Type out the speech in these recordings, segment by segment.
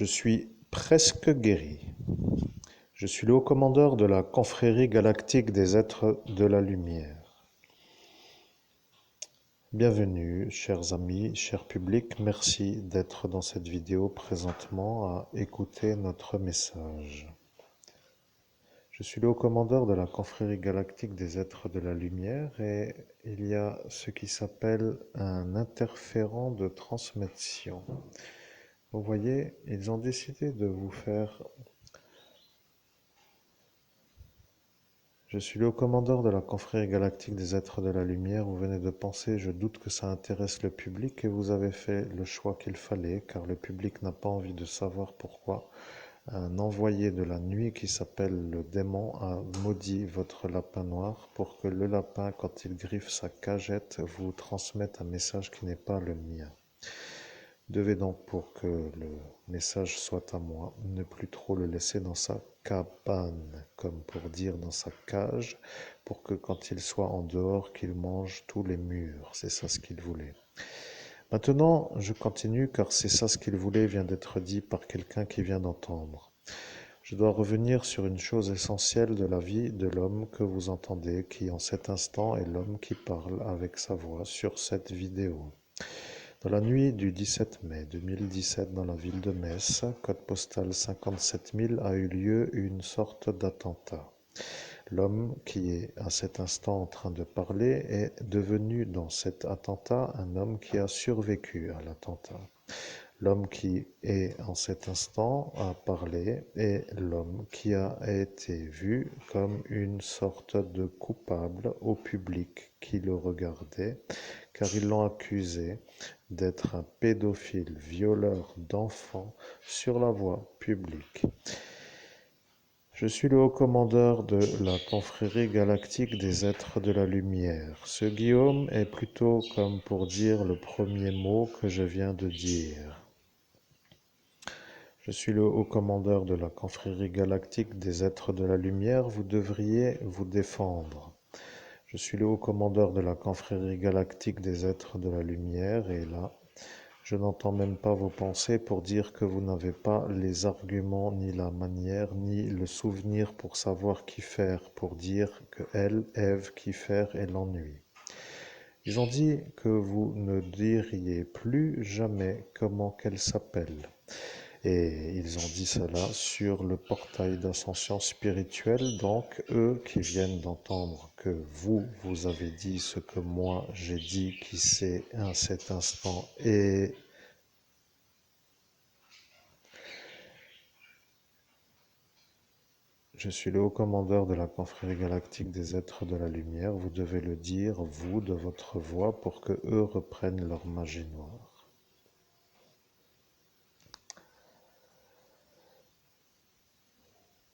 Je suis presque guéri. Je suis le haut commandeur de la confrérie galactique des êtres de la lumière. Bienvenue, chers amis, cher public, merci d'être dans cette vidéo présentement à écouter notre message. Je suis le haut commandeur de la confrérie galactique des êtres de la lumière et il y a ce qui s'appelle un interférent de transmission. Vous voyez, ils ont décidé de vous faire... Je suis le haut commandeur de la confrérie galactique des êtres de la lumière. Vous venez de penser, je doute que ça intéresse le public et vous avez fait le choix qu'il fallait car le public n'a pas envie de savoir pourquoi un envoyé de la nuit qui s'appelle le démon a maudit votre lapin noir pour que le lapin, quand il griffe sa cagette, vous transmette un message qui n'est pas le mien. Devez donc, pour que le message soit à moi, ne plus trop le laisser dans sa cabane, comme pour dire dans sa cage, pour que quand il soit en dehors, qu'il mange tous les murs. C'est ça ce qu'il voulait. Maintenant, je continue car c'est ça ce qu'il voulait vient d'être dit par quelqu'un qui vient d'entendre. Je dois revenir sur une chose essentielle de la vie de l'homme que vous entendez, qui en cet instant est l'homme qui parle avec sa voix sur cette vidéo. Dans la nuit du 17 mai 2017, dans la ville de Metz, code postal 57 000, a eu lieu une sorte d'attentat. L'homme qui est à cet instant en train de parler est devenu dans cet attentat un homme qui a survécu à l'attentat. L'homme qui est en cet instant à parler est l'homme qui a été vu comme une sorte de coupable au public qui le regardait, car ils l'ont accusé d'être un pédophile, violeur d'enfants sur la voie publique. Je suis le haut commandeur de la confrérie galactique des êtres de la lumière. Ce Guillaume est plutôt comme pour dire le premier mot que je viens de dire. Je suis le haut commandeur de la confrérie galactique des êtres de la lumière, vous devriez vous défendre. Je suis le haut commandeur de la confrérie galactique des êtres de la lumière et là, je n'entends même pas vos pensées pour dire que vous n'avez pas les arguments, ni la manière, ni le souvenir pour savoir qui faire, pour dire que elle, Ève, qui faire est l'ennui. Ils ont dit que vous ne diriez plus jamais comment qu'elle s'appelle. Et ils ont dit cela sur le portail d'ascension spirituelle. Donc, eux qui viennent d'entendre que vous avez dit ce que moi j'ai dit, qui c'est à cet instant. Et je suis le haut commandeur de la confrérie galactique des êtres de la lumière. Vous devez le dire, vous, de votre voix, pour que eux reprennent leur magie noire.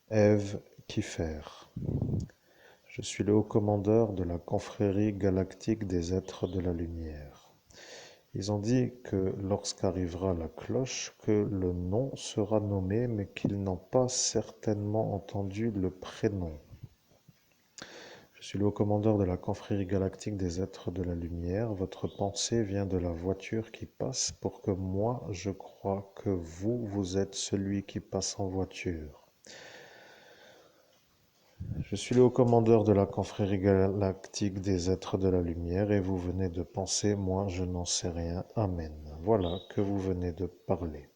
Ève Kiefer. Je suis le haut commandeur de la confrérie galactique des êtres de la lumière. Ils ont dit que lorsqu'arrivera la cloche, que le nom sera nommé, mais qu'ils n'ont pas certainement entendu le prénom. Je suis le haut commandeur de la confrérie galactique des êtres de la lumière. Votre pensée vient de la voiture qui passe pour que moi, je crois que vous êtes celui qui passe en voiture. Je suis le haut commandeur de la confrérie galactique des êtres de la lumière et vous venez de penser, moi je n'en sais rien, amen. Voilà que vous venez de parler.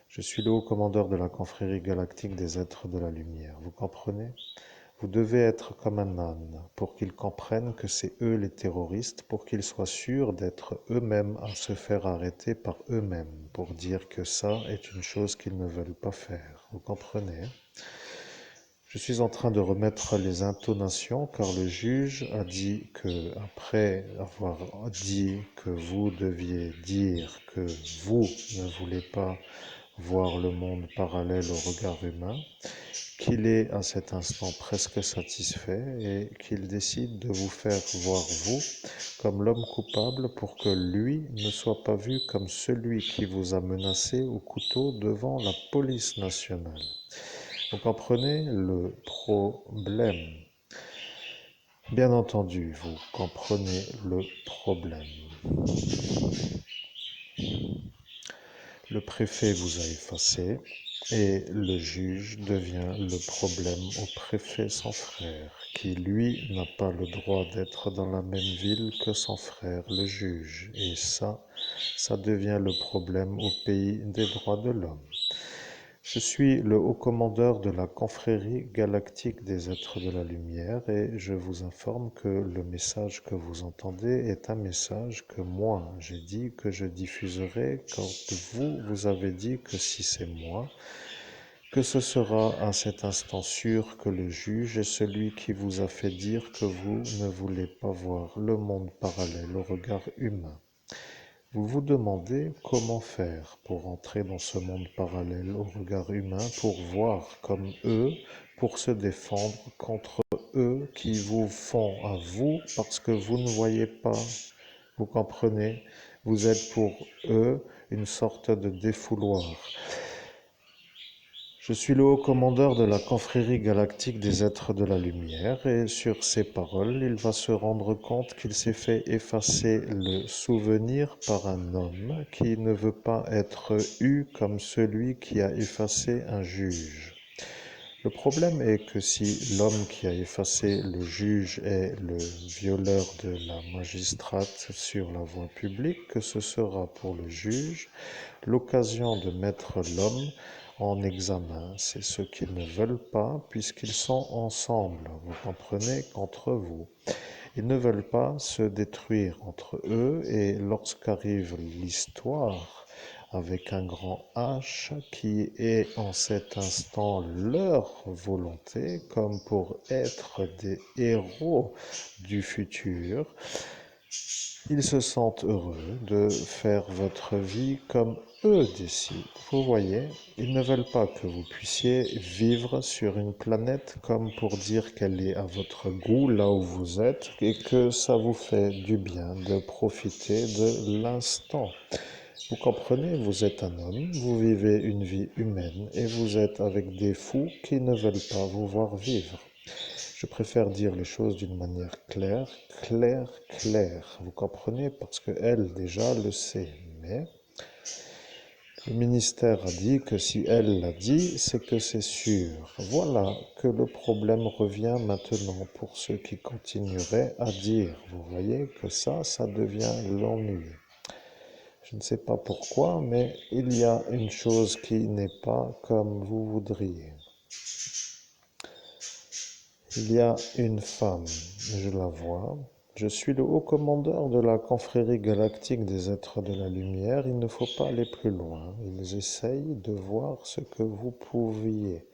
Je suis le haut commandeur de la confrérie galactique des êtres de la lumière. Vous comprenez? Vous devez être comme un âne pour qu'ils comprennent que c'est eux les terroristes, pour qu'ils soient sûrs d'être eux-mêmes à se faire arrêter par eux-mêmes, pour dire que ça est une chose qu'ils ne veulent pas faire. Vous comprenez? Je suis en train de remettre les intonations car le juge a dit que, après avoir dit que vous deviez dire que vous ne voulez pas voir le monde parallèle au regard humain, qu'il est à cet instant presque satisfait et qu'il décide de vous faire voir vous comme l'homme coupable pour que lui ne soit pas vu comme celui qui vous a menacé au couteau devant la police nationale. Vous comprenez le problème? Bien entendu, vous comprenez le problème. Le préfet vous a effacé et le juge devient le problème au préfet sans frère, qui lui n'a pas le droit d'être dans la même ville que son frère le juge. Et ça devient le problème au pays des droits de l'homme. Je suis le haut commandeur de la confrérie galactique des êtres de la lumière et je vous informe que le message que vous entendez est un message que moi j'ai dit que je diffuserai quand vous avez dit que si c'est moi, que ce sera à cet instant sûr que le juge est celui qui vous a fait dire que vous ne voulez pas voir le monde parallèle au regard humain. Vous vous demandez comment faire pour entrer dans ce monde parallèle au regard humain, pour voir comme eux, pour se défendre contre eux qui vous font à vous parce que vous ne voyez pas. Vous comprenez? Vous êtes pour eux une sorte de défouloir. Je suis le haut commandeur de la confrérie galactique des êtres de la lumière et sur ces paroles, il va se rendre compte qu'il s'est fait effacer le souvenir par un homme qui ne veut pas être eu comme celui qui a effacé un juge. Le problème est que si l'homme qui a effacé le juge est le violeur de la magistrate sur la voie publique, que ce sera pour le juge l'occasion de mettre l'homme en examen. C'est ce qu'ils ne veulent pas puisqu'ils sont ensemble, vous comprenez, contre vous. Ils ne veulent pas se détruire entre eux et lorsqu'arrive l'histoire avec un grand H qui est en cet instant leur volonté comme pour être des héros du futur, ils se sentent heureux de faire votre vie comme eux décident. Vous voyez, ils ne veulent pas que vous puissiez vivre sur une planète comme pour dire qu'elle est à votre goût là où vous êtes et que ça vous fait du bien de profiter de l'instant. Vous comprenez, vous êtes un homme, vous vivez une vie humaine et vous êtes avec des fous qui ne veulent pas vous voir vivre. Je préfère dire les choses d'une manière claire, claire. Vous comprenez? Parce qu'elle déjà le sait. Mais le ministère a dit que si elle l'a dit, c'est que c'est sûr. Voilà que le problème revient maintenant pour ceux qui continueraient à dire. Vous voyez que ça devient l'ennui. Je ne sais pas pourquoi, mais il y a une chose qui n'est pas comme vous voudriez. Il y a une femme, je la vois. Je suis le haut commandeur de la confrérie galactique des êtres de la lumière. Il ne faut pas aller plus loin. Ils essayent de voir ce que vous pouviez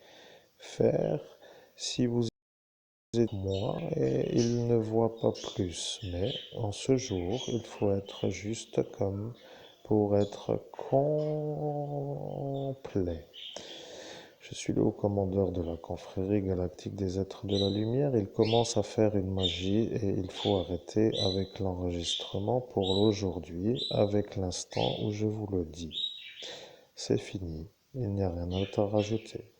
faire si vous êtes moi et ils ne voient pas plus. Mais en ce jour, il faut être juste comme pour être complet. Je suis le haut commandeur de la confrérie galactique des êtres de la lumière. Il commence à faire une magie et il faut arrêter avec l'enregistrement pour aujourd'hui, avec l'instant où je vous le dis. C'est fini, il n'y a rien d'autre à rajouter.